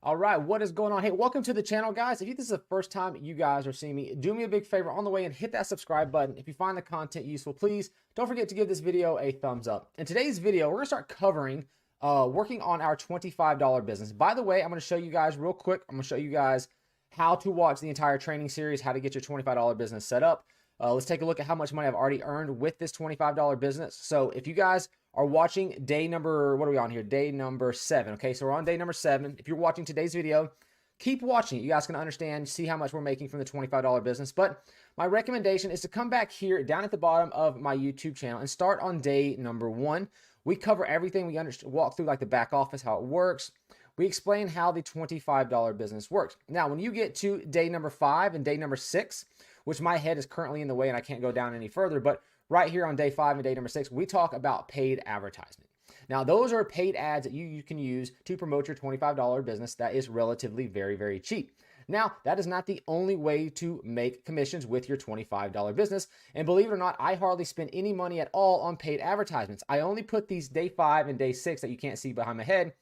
All right, what is going on? Hey, welcome to the channel, guys. If this is the first time you guys are seeing me, do me a big favor on the way and hit that subscribe button. If you find the content useful, please don't forget to give this video a thumbs up. In today's video, we're gonna start covering working on our $25 business. By the way, I'm gonna show you guys real quick. I'm gonna show you guys how to watch the entire training series, how to get your $25 business set up. Let's take a look at how much money I've already earned with this $25 business. So if you guys are watching day number, what are we on here? Day number 7. Okay, so we're on day number 7. If you're watching today's video, keep watching it. You guys can understand, see how much we're making from the $25 business. But my recommendation is to come back here down at the bottom of my YouTube channel and start on day number 1. We cover everything. We walk through like the back office, how it works. We explain how the $25 business works. Now, when you get to day number 5 and day number 6, which my head is currently in the way and I can't go down any further, but right here on day 5 and day number 6, we talk about paid advertisement. Now, those are paid ads that you can use to promote your $25 business that is relatively very, very cheap. Now, that is not the only way to make commissions with your $25 business. And believe it or not, I hardly spend any money at all on paid advertisements. I only put these day 5 and day 6 that you can't see behind my head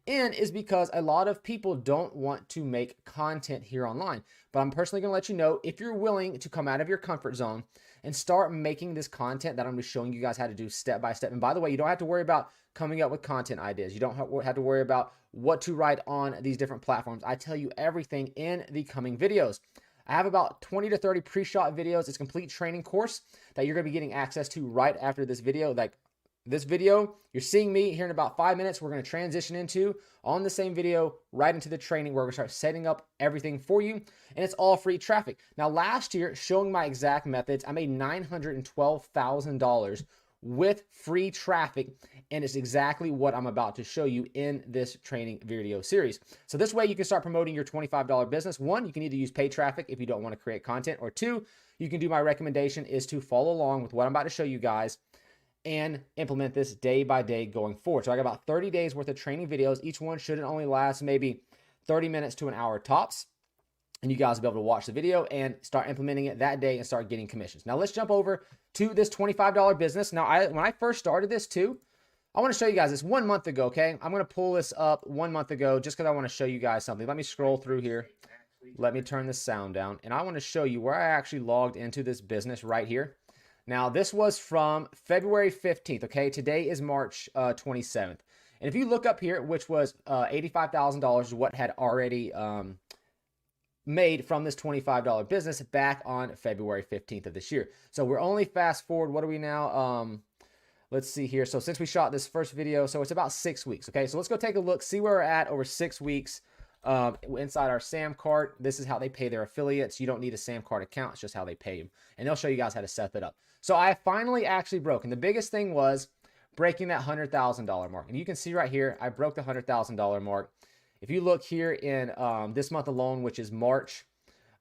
in is because a lot of people don't want to make content here online. But I'm personally going to let you know, if you're willing to come out of your comfort zone and start making this content that I'm going to be showing you guys how to do step by step. And by the way, you don't have to worry about coming up with content ideas. You don't have to worry about what to write on these different platforms. I tell you everything in the coming videos. I have about 20 to 30 pre-shot videos. It's a complete training course that you're going to be getting access to right after this video. Like this video, you're seeing me here in about 5 minutes. We're going to transition into, on the same video, right into the training where we're going to start setting up everything for you. And it's all free traffic. Now, last year, showing my exact methods, I made $912,000 with free traffic. And it's exactly what I'm about to show you in this training video series. So this way you can start promoting your $25 business. 1, you can either use paid traffic if you don't want to create content, or 2, you can do my recommendation is to follow along with what I'm about to show you guys and implement this day by day going forward. So I got about 30 days worth of training videos. Each one should only last maybe 30 minutes to an hour tops. And you guys will be able to watch the video and start implementing it that day and start getting commissions. Now let's jump over to this $25 business. Now, when I first started this too, I want to show you guys this 1 month ago, okay? I'm going to pull this up 1 month ago just because I want to show you guys something. Let me scroll through here. Let me turn the sound down. And I want to show you where I actually logged into this business right here. Now, this was from February 15th, okay? Today is March 27th. And if you look up here, which was $85,000 is what had already made from this $25 business back on February 15th of this year. So we're only fast forward, what are we now? Let's see here. So since we shot this first video, so it's about 6 weeks, okay? So let's go take a look, see where we're at over 6 weeks. Inside our Sam card, this is how they pay their affiliates. You don't need a Sam card account. It's just how they pay them. And they'll show you guys how to set that up. So I finally actually broke. And the biggest thing was breaking that $100,000 mark. And you can see right here, I broke the $100,000 mark. If you look here in this month alone, which is March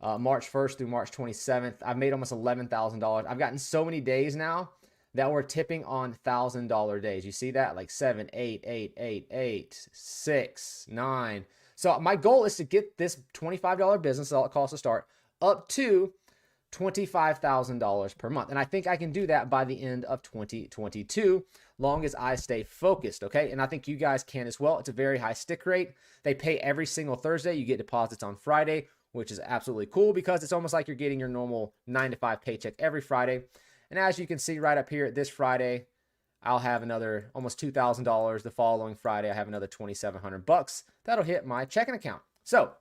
1st through March 27th, I've made almost $11,000. I've gotten so many days now that we're tipping on $1,000 days. You see that? Like 7, 8, 8, 8, 8, 6, 9. So my goal is to get this $25 business, all it costs to start, up to $25,000 per month. And I think I can do that by the end of 2022, long as I stay focused, okay? And I think you guys can as well. It's a very high stick rate. They pay every single Thursday. You get deposits on Friday, which is absolutely cool because it's almost like you're getting your normal 9 to 5 paycheck every Friday. And as you can see right up here, this Friday, I'll have another almost $2,000. The following Friday, I have another $2,700 that'll hit my checking account. So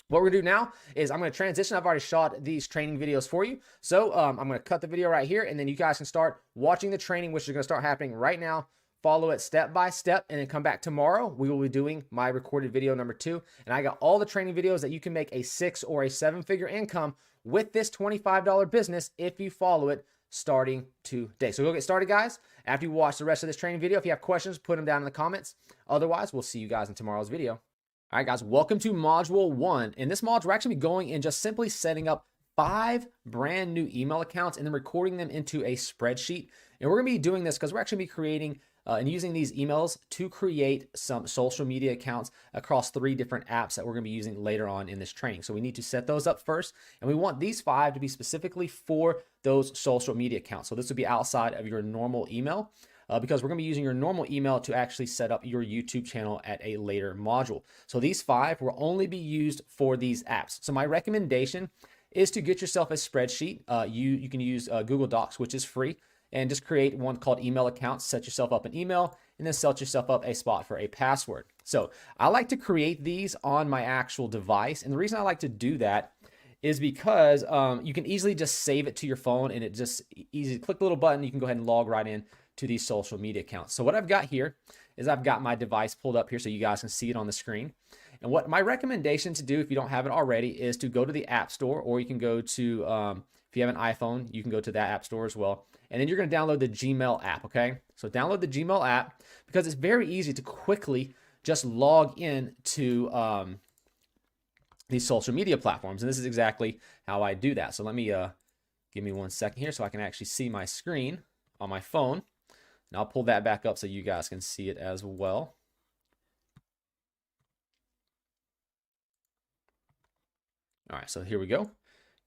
what we're gonna do now is I'm gonna transition. I've already shot these training videos for you. So I'm gonna cut the video right here and then you guys can start watching the training, which is gonna start happening right now. Follow it step by step and then come back tomorrow. We will be doing my recorded video number 2. And I got all the training videos that you can make a 6 or a 7-figure income with this $25 business if you follow it starting today. So go get started, guys. After you watch the rest of this training video, if you have questions, put them down in the comments. Otherwise, we'll see you guys in tomorrow's video. All right, guys, welcome to module 1. In this module, we're actually going and just simply setting up 5 brand new email accounts and then recording them into a spreadsheet. And we're gonna be doing this because we're actually gonna be creating and using these emails to create some social media accounts across 3 different apps that we're going to be using later on in this training. So we need to set those up first. And we want these 5 to be specifically for those social media accounts. So this would be outside of your normal email. because we're going to be using your normal email to actually set up your YouTube channel at a later module. So these 5 will only be used for these apps. So my recommendation is to get yourself a spreadsheet. You can use Google Docs, which is free, and just create one called email accounts. Set yourself up an email and then set yourself up a spot for a password. So I like to create these on my actual device. And the reason I like to do that is because you can easily just save it to your phone, and it just easy click the little button. You can go ahead and log right in to these social media accounts. So what I've got here is I've got my device pulled up here so you guys can see it on the screen. And what my recommendation to do, if you don't have it already, is to go to the App Store, or you can go to, if you have an iPhone, you can go to that App Store as well. And then you're going to download the Gmail app, okay? So download the Gmail app because it's very easy to quickly just log in to these social media platforms. And this is exactly how I do that. So let me, give me 1 second here so I can actually see my screen on my phone. And I'll pull that back up so you guys can see it as well. All right, so here we go.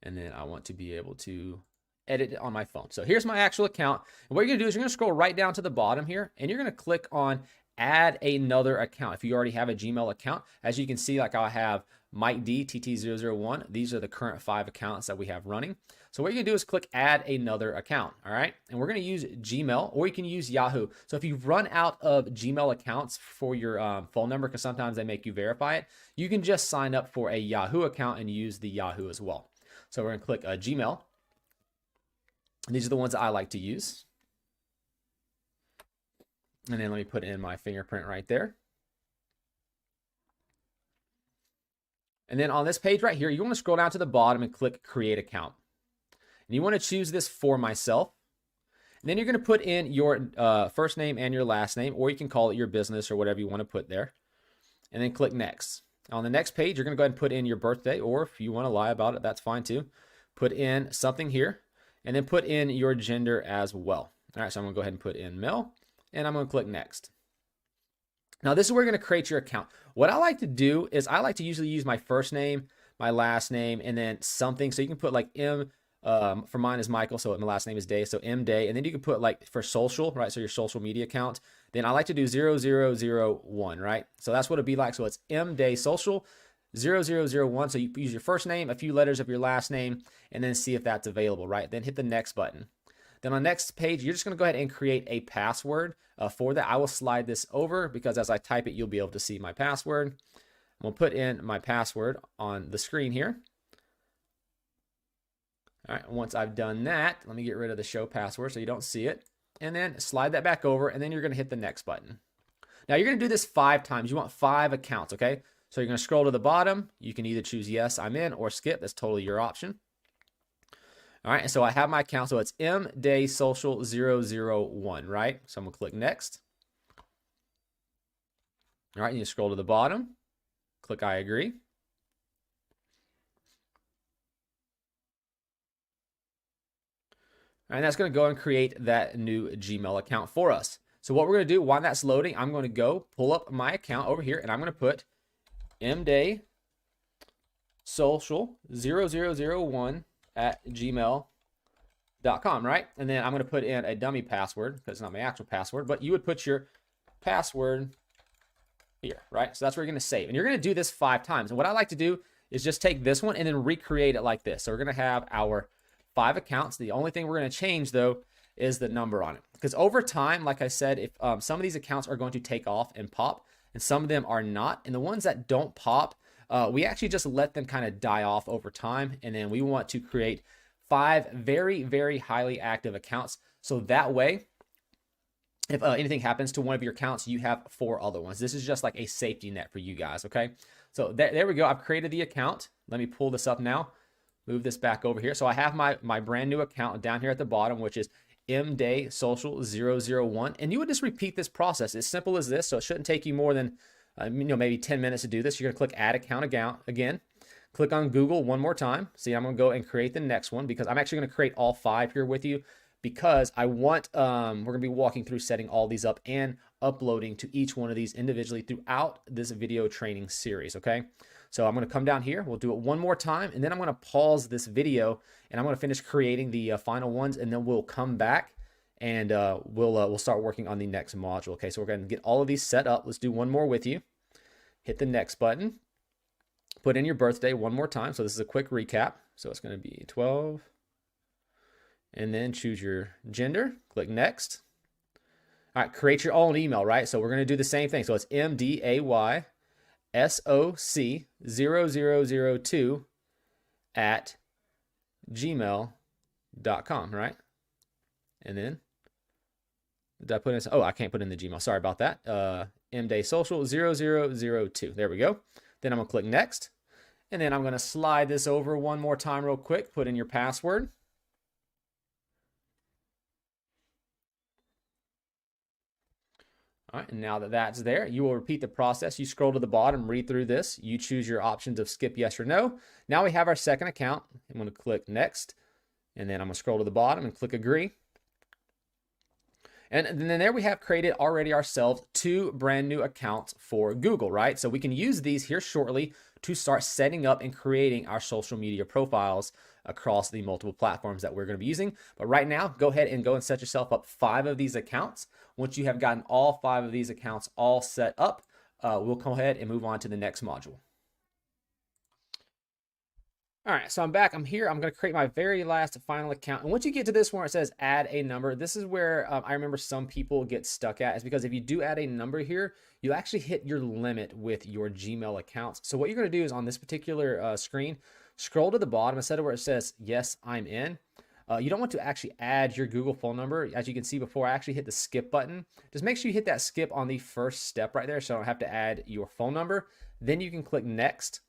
And then I want to be able to edit it on my phone. So here's my actual account. And what you're gonna do is you're gonna scroll right down to the bottom here, and you're gonna click on add another account. If you already have a Gmail account, as you can see, like I have Mike D, TT001. These are the current 5 accounts that we have running. So what you're gonna do is click add another account, all right? And we're gonna use Gmail, or you can use Yahoo. So if you've run out of Gmail accounts for your phone number, because sometimes they make you verify it, you can just sign up for a Yahoo account and use the Yahoo as well. So we're gonna click Gmail. And these are the ones that I like to use. And then let me put in my fingerprint right there. And then on this page right here, you want to scroll down to the bottom and click create account. And you want to choose this for myself. And then you're going to put in your first name and your last name, or you can call it your business or whatever you want to put there. And then click next. On the next page, you're going to go ahead and put in your birthday, or if you want to lie about it, that's fine too. Put in something here, and then put in your gender as well. All right, so I'm going to go ahead and put in male, and I'm going to click next. Now, this is where you're going to create your account. What I like to do is I like to usually use my first name, my last name, and then something. So you can put like M, for mine is Michael, so my last name is Day, so M Day. And then you can put like for social, right? So your social media account. Then I like to do 0001, right? So that's what it'd be like. So it's M Day Social 0001. So you use your first name, a few letters of your last name, and then see if that's available, right? Then hit the next button. Then on the next page, you're just going to go ahead and create a password for that. I will slide this over because as I type it, you'll be able to see my password. I'm going to put in my password on the screen here. All right, once I've done that, let me get rid of the show password so you don't see it. And then slide that back over, and then you're going to hit the next button. Now, you're going to do this 5 times. You want 5 accounts, okay? So you're going to scroll to the bottom. You can either choose yes, I'm in, or skip. That's totally your option. All right, and so I have my account. So it's mdaysocial001, right? So I'm going to click next. All right, you scroll to the bottom. Click I agree. And that's going to go and create that new Gmail account for us. So what we're going to do while that's loading, I'm going to go pull up my account over here, and I'm going to put mdaysocial0001 at gmail.com, right? And then I'm going to put in a dummy password because it's not my actual password, but you would put your password here, right? So that's where you're going to save. And you're going to do this 5 times. And what I like to do is just take this one and then recreate it like this. So we're going to have our 5 accounts. The only thing we're going to change though is the number on it, because over time, like I said, if some of these accounts are going to take off and pop and some of them are not, and the ones that don't pop, we actually just let them kind of die off over time. And then we want to create 5 very, very highly active accounts. So that way, if anything happens to one of your accounts, you have 4 other ones. This is just like a safety net for you guys, okay? So there we go. I've created the account. Let me pull this up now. Move this back over here. So I have my brand new account down here at the bottom, which is mdaysocial001. And you would just repeat this process. It's simple as this. So it shouldn't take you more than maybe 10 minutes to do this. You're going to click add account again. Click on Google one more time. See, I'm going to go and create the next one because I'm actually going to create all 5 here with you because I want, we're going to be walking through setting all these up and uploading to each one of these individually throughout this video training series, okay? So I'm going to come down here. We'll do it one more time, and then I'm going to pause this video, and I'm going to finish creating the final ones, and then we'll come back and we'll start working on the next module. Okay, so we're going to get all of these set up. Let's do one more with you. Hit the next button. Put in your birthday one more time. So this is a quick recap. So it's going to be 12. And then choose your gender. Click next. All right, create your own email, right? So we're going to do the same thing. So it's MDAYSOC0002 at gmail.com, right? And then, did I put in? Oh, I can't put in the Gmail. Sorry about that. MDaySocial0002. There we go. Then I'm going to click next. And then I'm going to slide this over one more time real quick. Put in your password. All right, and now that that's there, you will repeat the process. You scroll to the bottom, read through this. You choose your options of skip yes or no. Now we have our second account. I'm going to click next. And then I'm going to scroll to the bottom and click agree. And then there we have created already ourselves 2 brand new accounts for Google, right? So we can use these here shortly to start setting up and creating our social media profiles across the multiple platforms that we're going to be using. But right now, go ahead and set yourself up 5 of these accounts. Once you have gotten all 5 of these accounts all set up, we'll go ahead and move on to the next module. All right, so I'm back. I'm here. I'm going to create my very last final account. And once you get to this where it says add a number, this is where I remember some people get stuck at, is because if you do add a number here, you actually hit your limit with your Gmail accounts. So what you're going to do is on this particular screen, scroll to the bottom instead of where it says, yes, I'm in. You don't want to actually add your Google phone number. As you can see before, I actually hit the skip button. Just make sure you hit that skip on the first step right there so I don't have to add your phone number. Then you can click next.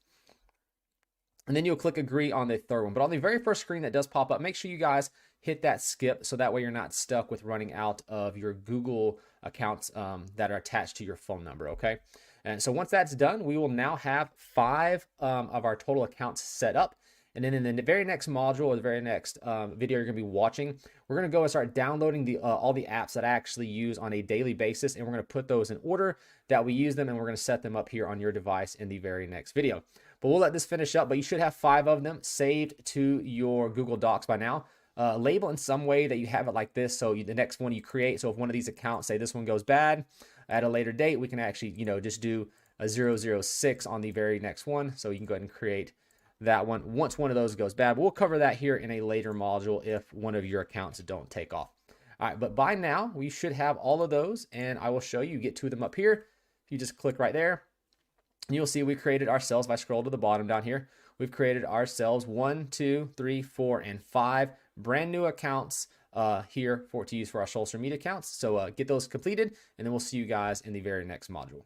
And then you'll click agree on the third one. But on the very first screen that does pop up, make sure you guys hit that skip so that way you're not stuck with running out of your Google accounts that are attached to your phone number, okay? And so once that's done, we will now have 5 of our total accounts set up. And then in the very next module or the very next video you're going to be watching, we're going to go and start downloading all the apps that I actually use on a daily basis. And we're going to put those in order that we use them. And we're going to set them up here on your device in the very next video. But we'll let this finish up. But you should have 5 of them saved to your Google Docs by now. Label in some way that you have it like this. So the next one you create. So if one of these accounts, say this one goes bad at a later date, we can actually, just do a 006 on the very next one. So you can go ahead and create that one once one of those goes bad. But we'll cover that here in a later module if one of your accounts don't take off. All right, but by now we should have all of those, and I will show you. Get 2 of them up here. If you just click right there, you'll see we created ourselves. If I scroll to the bottom down here, we've created ourselves 1, 2, 3, 4, and 5 brand new accounts here to use for our social media accounts. So get those completed, and then we'll see you guys in the very next module.